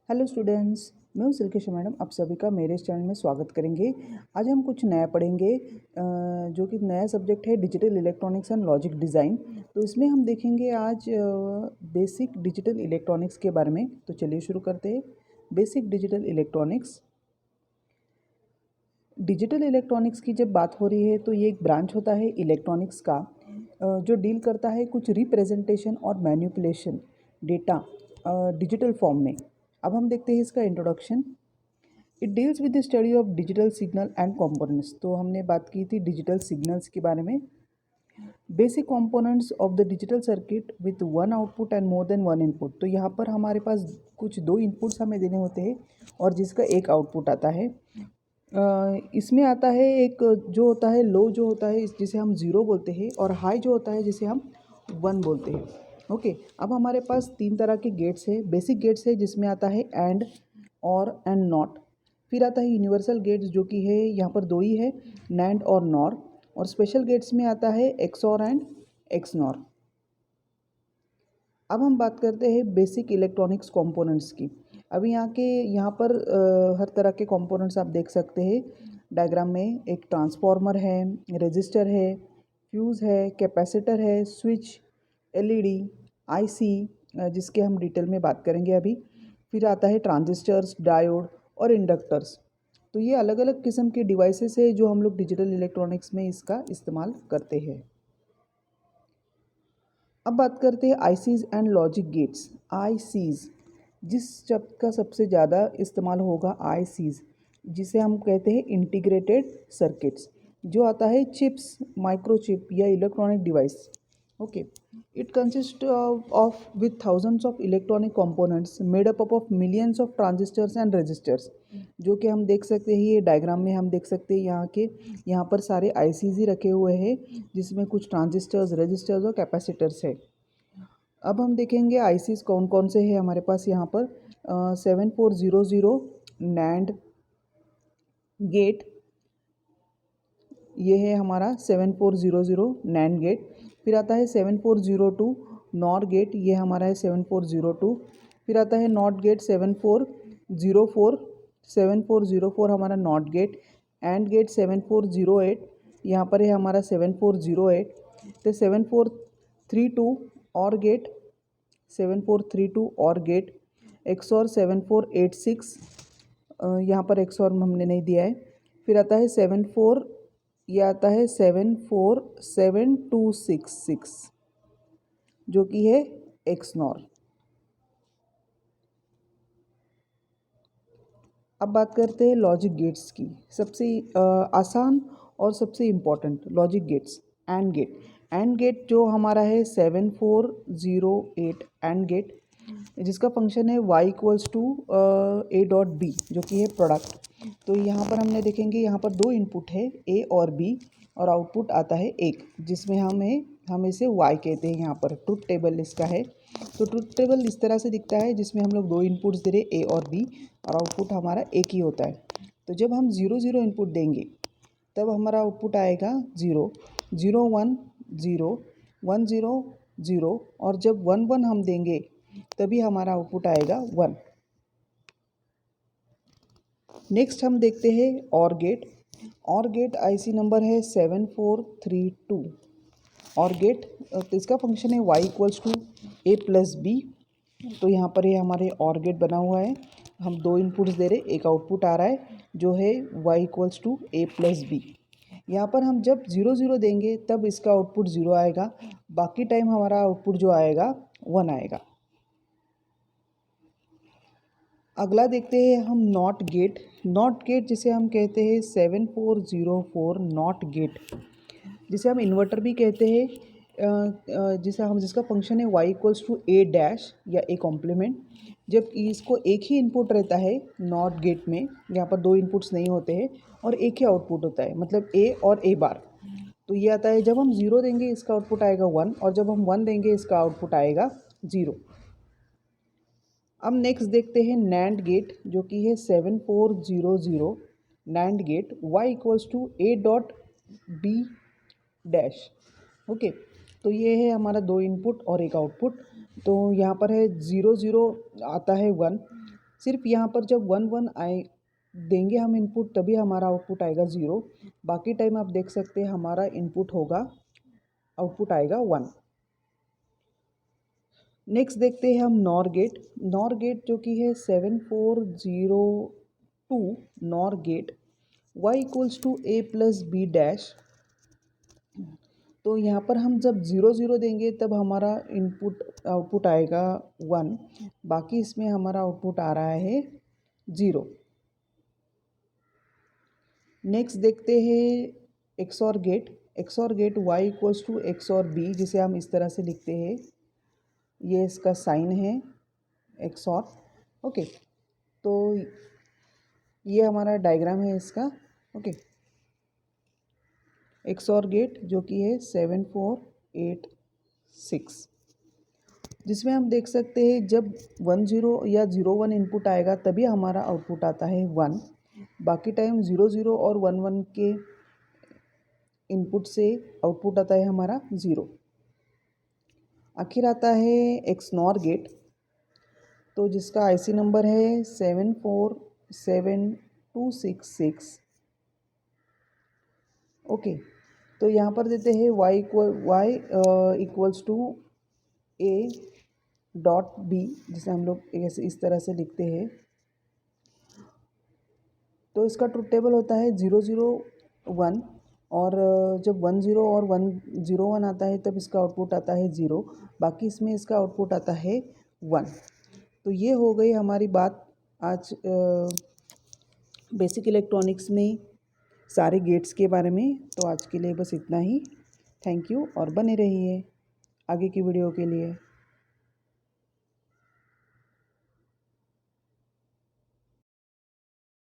Hello students, मैं हूँ सिल्केश madam. आप सभी का मेरे इस चैनल में स्वागत करेंगे। आज हम कुछ नया पढ़ेंगे जो कि नया सब्जेक्ट है digital electronics and logic design. तो इसमें हम देखेंगे आज बेसिक डिजिटल इलेक्ट्रॉनिक्स के बारे में। तो चलिए शुरू करते हैं। Basic digital electronics. Digital electronics की जब बात हो रही है तो ये एक ब्रांच होता है इलेक्ट्रॉनिक्स का जो डील करता है कुछ रिप्रेजेंटेशन और मैनिपुलेशन डेटा डिजिटल फॉर्म में। अब हम देखते हैं इसका introduction. It deals with the study of digital signal and components. तो हमने बात की थी डिजिटल सिग्नल्स के बारे में। Basic components of the digital circuit with one output and more than one input. तो यहाँ पर हमारे पास कुछ दो इनपुट्स हमें देने होते हैं और जिसका एक आउटपुट आता है। इसमें आता है एक जो होता है लो, जो होता है जिसे हम ज़ीरो बोलते हैं, और हाई जो होता है जिसे हम वन बोलते हैं। ओके, अब हमारे पास तीन तरह के गेट्स है। बेसिक गेट्स है जिसमें आता है एंड, और एंड नॉट। फिर आता है यूनिवर्सल गेट्स जो कि है यहाँ पर दो ही है, नैंड और नॉर। और स्पेशल गेट्स में आता है एक्सऑर एंड एक्सनॉर। अब हम बात करते हैं बेसिक इलेक्ट्रॉनिक्स कंपोनेंट्स की। अभी यहाँ पर हर तरह के कंपोनेंट्स आप देख सकते हैं डायग्राम में। एक ट्रांसफार्मर है, रेजिस्टर है, फ्यूज़ है, कैपेसिटर है, स्विच, एलईडी, आईसी, जिसके हम डिटेल में बात करेंगे अभी। फिर आता है ट्रांजिस्टर्स, डायोड और इंडक्टर्स। तो ये अलग अलग किस्म के डिवाइसेस है जो हम लोग डिजिटल इलेक्ट्रॉनिक्स में इसका इस्तेमाल करते हैं। अब बात करते हैं ICs and logic gates. ICs, जिस शब्द का सबसे ज़्यादा इस्तेमाल होगा आईसीज, जिसे हम कहते हैं इंटीग्रेटेड सर्किट्स। जो आता है चिप्स, माइक्रोचिप या electronic device. Okay, it consist of with thousands of electronic components made up of millions of transistors and registers. जो कि हम देख सकते हैं ये डायग्राम में, हम देख सकते हैं यहाँ पर सारे आईसीज ही रखे हुए हैं जिसमें कुछ ट्रांजिस्टर्स, रजिस्टर्स और कैपेसिटर्स है। अब हम देखेंगे आईसीज कौन कौन से हैं हमारे पास यहाँ पर। 7400 नैंड गेट, ये है हमारा 7400 नैंड गेट। फिर आता है 7402 नॉर गेट, ये हमारा है 7402। फिर आता है नॉट गेट 7404, 7404 हमारा नॉट गेट। एंड गेट 7408, यहाँ पर है हमारा 7408। तो 7432 और गेट, 7432 और गेट। एक्सॉर 7486, यहाँ पर एक्सॉर हमने नहीं दिया है। फिर आता है 74, ये आता है 747266 जो कि है एक्सनॉर। अब बात करते हैं लॉजिक गेट्स की। सबसे आसान और सबसे important logic gates, and gate. And gate जो हमारा है 7408 एंड गेट, जिसका फंक्शन है y equals to A dot B, जो कि है प्रोडक्ट। तो यहाँ पर हमने देखेंगे, यहाँ पर दो इनपुट है a और b, और आउटपुट आता है एक, जिसमें हम इसे y कहते हैं। यहाँ पर ट्रुथ टेबल इसका है। तो ट्रुथ टेबल इस तरह से दिखता है जिसमें हम लोग दो इनपुट्स दे रहे a और b, और आउटपुट हमारा एक ही होता है। तो जब हम 0 0 इनपुट देंगे तब हमारा आउटपुट आएगा 0 0 1 0 1 0 0, और जब 1 1 हम देंगे तभी हमारा आउटपुट आएगा 1। नेक्स्ट हम देखते हैं और गेट। और गेट आईसी नंबर है 7432। और गेट, तो इसका फंक्शन है y equals to A plus B. तो यहाँ पर ये हमारे और गेट बना हुआ है। हम दो इनपुट्स दे रहे, एक आउटपुट आ रहा है जो है y equals to A plus B. यहाँ पर हम जब 0 0 देंगे तब इसका आउटपुट 0 आएगा, बाकी टाइम हमारा आउटपुट जो आएगा 1 आएगा। अगला देखते हैं हम नॉट गेट। नॉट गेट जिसे हम कहते हैं 7404 नॉट गेट, जिसे हम इन्वर्टर भी कहते हैं, जिसका फंक्शन है y equals to A dash या ए कॉम्प्लीमेंट। जब इसको एक ही इनपुट रहता है नॉट गेट में, यहाँ पर दो इनपुट्स नहीं होते हैं और एक ही आउटपुट होता है, मतलब ए और ए बार। तो ये आता है जब हम 0 देंगे इसका आउटपुट आएगा 1, और जब हम 1 देंगे इसका आउटपुट आएगा 0। अब नेक्स्ट देखते हैं नैंड गेट, जो कि है 7400 NAND gate, y equals to A dot B dash. Okay, तो ये है हमारा दो इनपुट और एक आउटपुट। तो यहाँ पर है 0 0 आता है 1, सिर्फ यहाँ पर जब 1 1 आए देंगे हम इनपुट तभी हमारा आउटपुट आएगा 0। बाकी टाइम आप देख सकते हैं हमारा इनपुट होगा, आउटपुट आएगा 1। नेक्स्ट देखते हैं हम नॉर गेट। नॉर गेट जो कि है 7402 NOR gate y equals to a plus B dash. तो यहाँ पर हम जब 0 0 देंगे तब हमारा इनपुट आउटपुट आएगा 1, बाकी इसमें हमारा आउटपुट आ रहा है 0। नेक्स्ट देखते हैं XOR gate. XOR gate y equals to XOR B, जिसे हम इस तरह से लिखते हैं, ये इसका साइन है एक्सॉर। ओके, तो ये हमारा डायग्राम है इसका। ओके, एक्सॉर गेट जो कि है 7486, जिसमें हम देख सकते हैं जब 1 0 या 0 1 इनपुट आएगा तभी हमारा आउटपुट आता है 1, बाकी टाइम 0 0 और 1 1 के इनपुट से आउटपुट आता है हमारा 0। आखिर आता है एक्सनॉर गेट, तो जिसका आईसी नंबर है 747266। ओके, तो यहाँ पर देते हैं y equals to a dot b, जिसे हम लोग ऐसे इस तरह से लिखते हैं। तो इसका ट्रुथ टेबल होता है 0 0 1, और जब 1 0 और 1 0 1 आता है तब इसका आउटपुट आता है 0, बाकी इसमें इसका आउटपुट आता है 1। तो ये हो गई हमारी बात आज बेसिक इलेक्ट्रॉनिक्स में सारे गेट्स के बारे में। तो आज के लिए बस इतना ही। थैंक यू, और बने रहिए आगे की वीडियो के लिए।